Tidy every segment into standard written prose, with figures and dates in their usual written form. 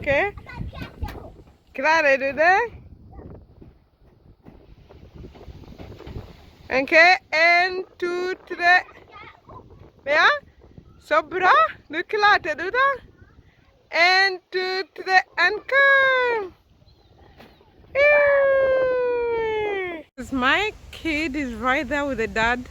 Okay? Klare du det? Okay, 1, 2, 3. Ja? Så bra. Du klarte du det. 1, 2, 3, and come. My kid is right there with the dad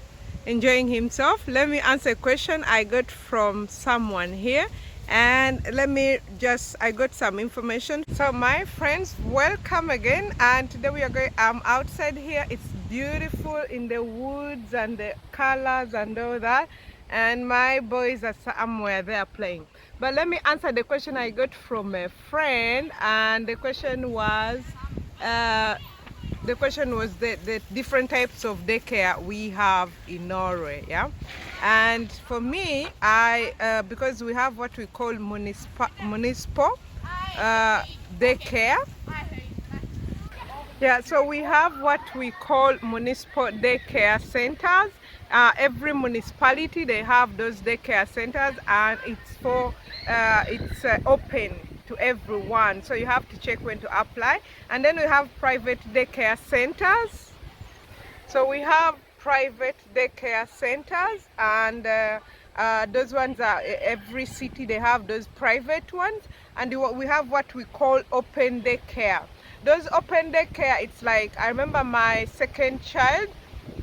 enjoying himself. Let me answer a question I got from someone here, and I got some information. So my friends, welcome again, and today we are going, I'm outside here. It's beautiful in the woods and the colors and all that, and my boys are somewhere they are playing. But let me answer the question I got from a friend, and the question was the different types of daycare we have in Norway, yeah. And for me, because we have what we call municipal daycare. Yeah, so we have what we call municipal daycare centers. Every municipality, they have those daycare centers, and it's open to everyone, so you have to check when to apply. And then we have private daycare centers. So we have private daycare centers, and those ones are every city, they have those private ones. And we have what we call open daycare. Those open daycare, it's like, I remember my second child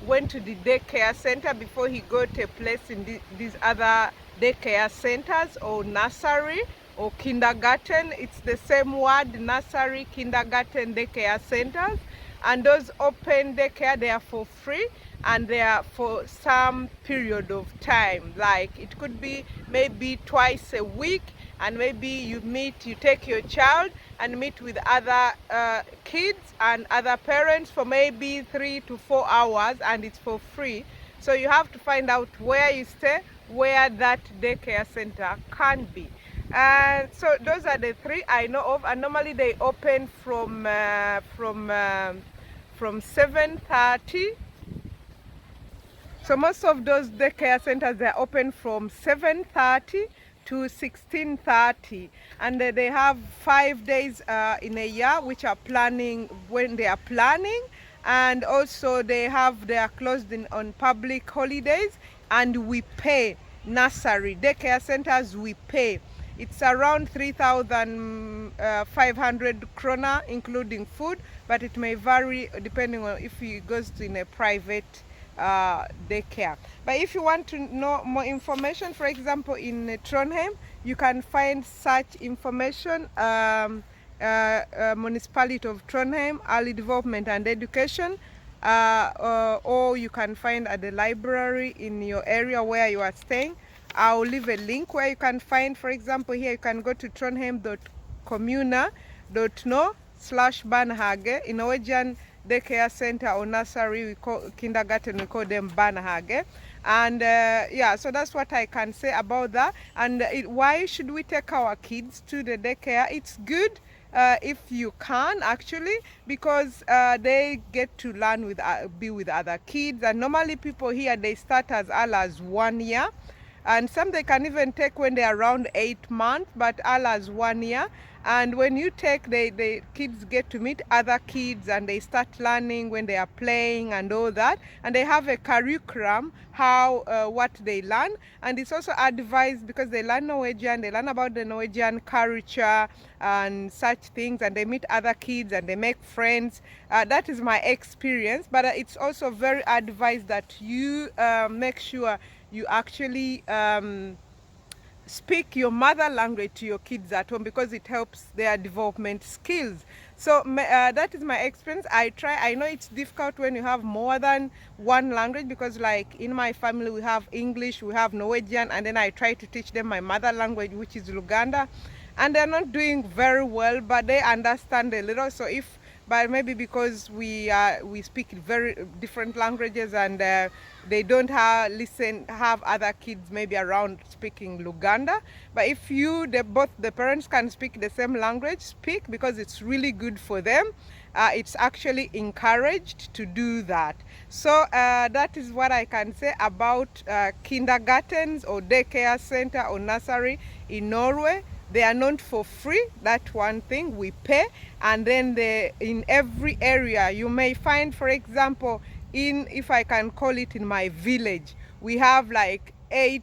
went to the daycare center before he got a place in these other daycare centers or nursery or kindergarten. It's the same word, nursery, kindergarten, daycare centers. And those open daycare, they are for free, and they are for some period of time. Like it could be maybe twice a week, and maybe you take your child and meet with other kids and other parents for maybe 3 to 4 hours, and it's for free. So you have to find out where you stay, where that daycare center can be. And so those are the three I know of, and normally they open from 7:30. So most of those daycare centers, they're open from 7:30 to 16:30, and they have 5 days in a year, which are planning when they are planning, and also they are closed on public holidays. And we pay nursery daycare centers, we pay. It's around 3,500 krona, including food, but it may vary depending on if he goes in a private daycare. But if you want to know more information, for example, in Trondheim, you can find such information, Municipality of Trondheim, Early Development and Education, or you can find at the library in your area where you are staying. I'll leave a link where you can find, for example, here you can go to trondheim.kommuna.no/Barnehage. In Norwegian daycare center or nursery, we call kindergarten, we call them Barnehage. And yeah, so that's what I can say about that. And why should we take our kids to the daycare? It's good if you can, actually, because they get to learn be with other kids. And normally people here, they start as early as 1 year. And some they can even take when they're around 8 months, but all as 1 year. And when you take, the kids get to meet other kids, and they start learning when they are playing and all that. And they have a curriculum, what they learn. And it's also advised, because they learn Norwegian, they learn about the Norwegian culture and such things, and they meet other kids and they make friends. That is my experience, but it's also very advised that you make sure you actually speak your mother language to your kids at home, because it helps their development skills. So that is my experience. I know it's difficult when you have more than one language, because like in my family we have English, we have Norwegian, and then I try to teach them my mother language, which is Luganda, and they're not doing very well, but they understand a little. So but maybe because we speak very different languages, and they don't have other kids maybe around speaking Luganda. But if both the parents can speak the same language, speak, because it's really good for them. It's actually encouraged to do that. So that is what I can say about kindergartens or daycare center or nursery in Norway. They are not for free. That one thing we pay. And then in every area you may find, for example, if I can call it, in my village, we have like 8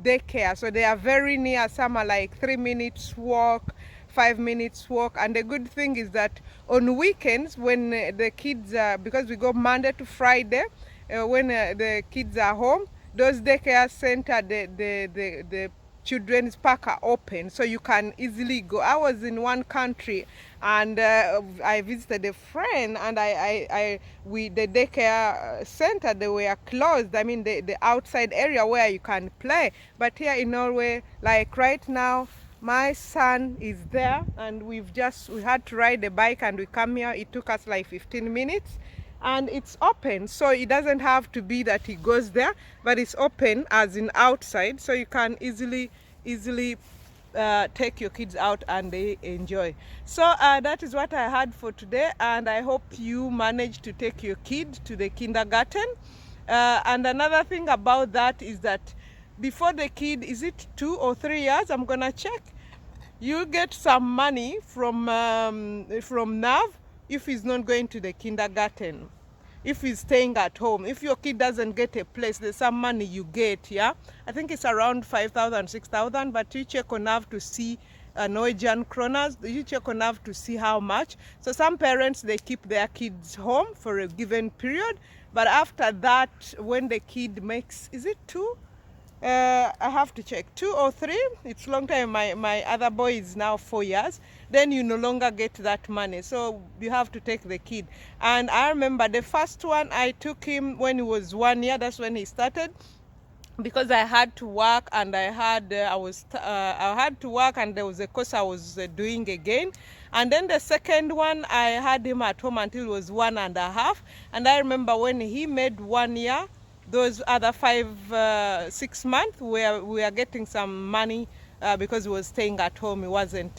daycare, so they are very near. Some are like 3 minutes walk, 5 minutes walk. And the good thing is that on weekends, when the kids because we go Monday to Friday, when the kids are home, those daycare center, the children's park are open, so you can easily go. I was in one country and I visited a friend, and the daycare center, they were closed. I mean, the outside area where you can play. But here in Norway, like right now, my son is there, and we had to ride a bike and we come here. It took us like 15 minutes. And it's open, so it doesn't have to be that he goes there, but it's open as in outside, so you can easily take your kids out and they enjoy. So that is what I had for today, and I hope you manage to take your kid to the kindergarten. And another thing about that is that before the kid, is it 2 or 3 years, I'm gonna check, you get some money from NAV if he's not going to the kindergarten, if he's staying at home. If your kid doesn't get a place, there's some money you get. Yeah, I think it's around 5,000, 6,000, but you check on NAV to see Norwegian kronas. You check on NAV to see how much. So some parents, they keep their kids home for a given period, but after that, when the kid makes, is it 2? I have to check, 2 or 3. It's long time. My other boy is now 4 years. Then you no longer get that money, so you have to take the kid. And I remember the first one, I took him when he was 1 year. That's when he started, because I had to work, and I had to work, and there was a course I was doing again. And then the second one, I had him at home until he was 1.5. And I remember when he made 1 year, those other 5, 6 months, we are getting some money because he was staying at home. He wasn't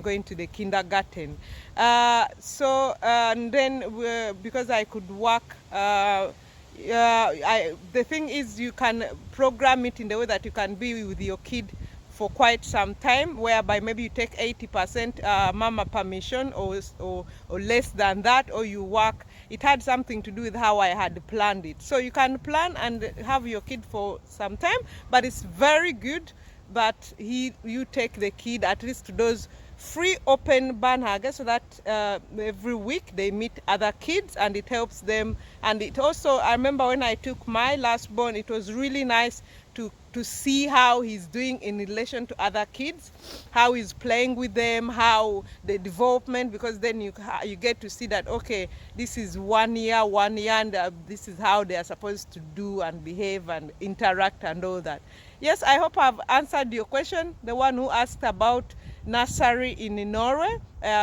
going to the kindergarten. And then because I could work, the thing is, you can program it in the way that you can be with your kid for quite some time, whereby maybe you take 80% mama permission, or less than that, or you work. It had something to do with how I had planned it. So you can plan and have your kid for some time, but it's very good that you take the kid at least to those free open Barnehage, so that every week they meet other kids and it helps them. And it also, I remember when I took my last born, it was really nice to see how he's doing in relation to other kids, how he's playing with them, how the development, because then you get to see that, okay, this is 1 year, and this is how they are supposed to do and behave and interact and all that. Yes, I hope I've answered your question, the one who asked about nursery in Norway.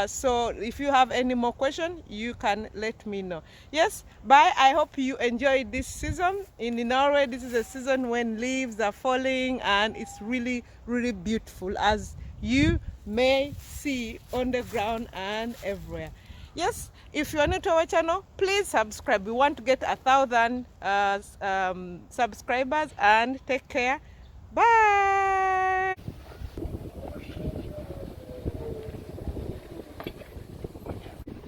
So if you have any more questions, you can let me know. Yes, bye. I hope you enjoyed this season in Norway. This is a season when leaves are falling, and it's really, really beautiful, as you may see on the ground and everywhere. Yes, if you are new to our channel, please subscribe. We want to get 1,000 subscribers, and take care. Bye.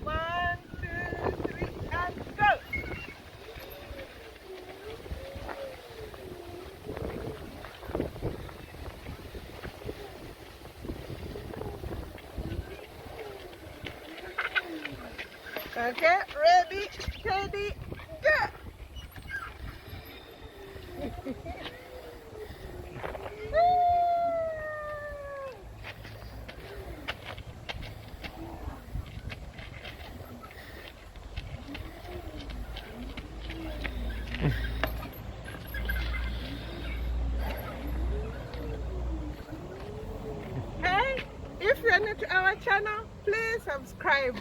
One, two, three, and go. Okay, ready, steady, go. Hey, if you're new to our channel, please subscribe.